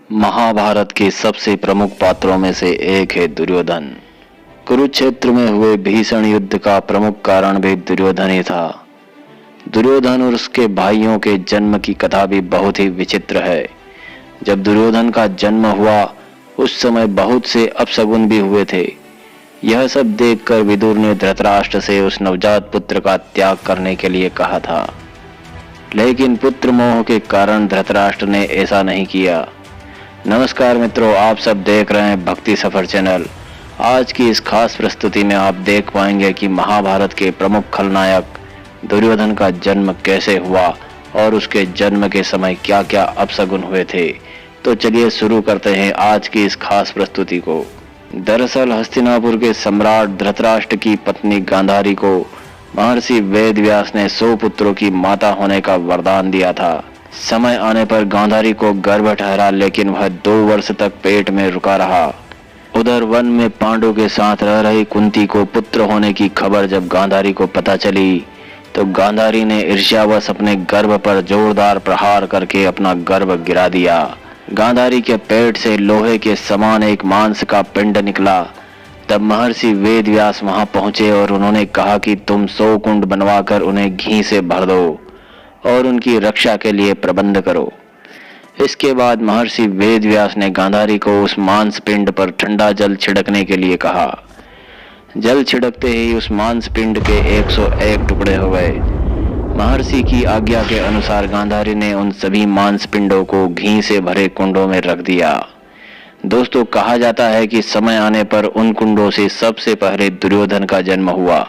महाभारत के सबसे प्रमुख पात्रों में से एक है दुर्योधन। कुरुक्षेत्र में हुए भीषण युद्ध का प्रमुख कारण भी दुर्योधन ही था। दुर्योधन और उसके भाइयों के जन्म की कथा भी बहुत ही विचित्र है। जब दुर्योधन का जन्म हुआ उस समय बहुत से अपशगुन भी हुए थे। यह सब देखकर विदुर ने धृतराष्ट्र से उस नवजात पुत्र का त्याग करने के लिए कहा था, लेकिन पुत्र मोह के कारण धृतराष्ट्र ने ऐसा नहीं किया। नमस्कार मित्रों, आप सब देख रहे हैं भक्ति सफर चैनल। आज की इस खास प्रस्तुति में आप देख पाएंगे कि महाभारत के प्रमुख खलनायक दुर्योधन का जन्म कैसे हुआ और उसके जन्म के समय क्या क्या अपशगुन हुए थे। तो चलिए शुरू करते हैं आज की इस खास प्रस्तुति को। दरअसल हस्तिनापुर के सम्राट धृतराष्ट्र की पत्नी गांधारी को महर्षि वेदव्यास ने 100 पुत्रों की माता होने का वरदान दिया था। समय आने पर गांधारी को गर्भ ठहरा, लेकिन वह 2 वर्ष तक पेट में रुका रहा। उधर वन में पांडु के साथ रह रही कुंती को पुत्र होने की खबर जब गांधारी को पता चली तो गांधारी ने ईर्ष्यावश अपने गर्भ पर जोरदार प्रहार करके अपना गर्भ गिरा दिया। गांधारी के पेट से लोहे के समान एक मांस का पिंड निकला। तब महर्षि वेदव्यास वहां पहुंचे और उन्होंने कहा कि तुम 100 कुंड बनवाकर उन्हें घी से भर दो और उनकी रक्षा के लिए प्रबंध करो। इसके बाद महर्षि वेदव्यास ने गांधारी को उस मांस पिंड पर ठंडा जल छिड़कने के लिए कहा। जल छिड़कते ही उस मांस पिंड के 101 टुकड़े हो गए। महर्षि की आज्ञा के अनुसार गांधारी ने उन सभी मांस पिंडों को घी से भरे कुंडों में रख दिया। दोस्तों, कहा जाता है कि समय आने पर उन कुंडों से सबसे पहले दुर्योधन का जन्म हुआ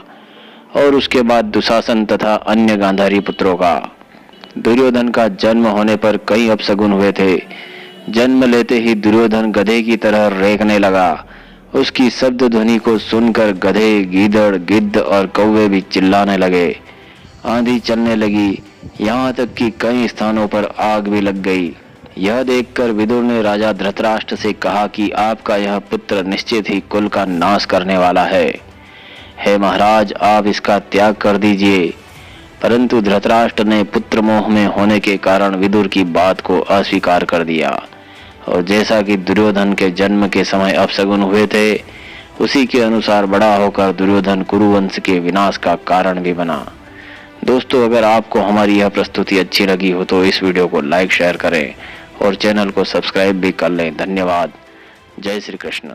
और उसके बाद दुशासन तथा अन्य गांधारी पुत्रों का। दुर्योधन का जन्म होने पर कई अपशगुन हुए थे। जन्म लेते ही दुर्योधन गधे की तरह रेंकने लगा। उसकी शब्द ध्वनि को सुनकर गधे, गीदड़, गिद्ध और कौवे भी चिल्लाने लगे। आंधी चलने लगी, यहाँ तक कि कई स्थानों पर आग भी लग गई। यह देखकर विदुर ने राजा धृतराष्ट्र से कहा कि आपका यह पुत्र निश्चित ही कुल का नाश करने वाला है। हे महाराज, आप इसका त्याग कर दीजिए। परंतु धृतराष्ट्र ने पुत्र मोह में होने के कारण विदुर की बात को अस्वीकार कर दिया और जैसा कि दुर्योधन के जन्म के समय अपशगुन हुए थे, उसी के अनुसार बड़ा होकर दुर्योधन कुरुवंश के विनाश का कारण भी बना। दोस्तों, अगर आपको हमारी यह प्रस्तुति अच्छी लगी हो तो इस वीडियो को लाइक शेयर करें और चैनल को सब्सक्राइब भी कर लें। धन्यवाद। जय श्री कृष्ण।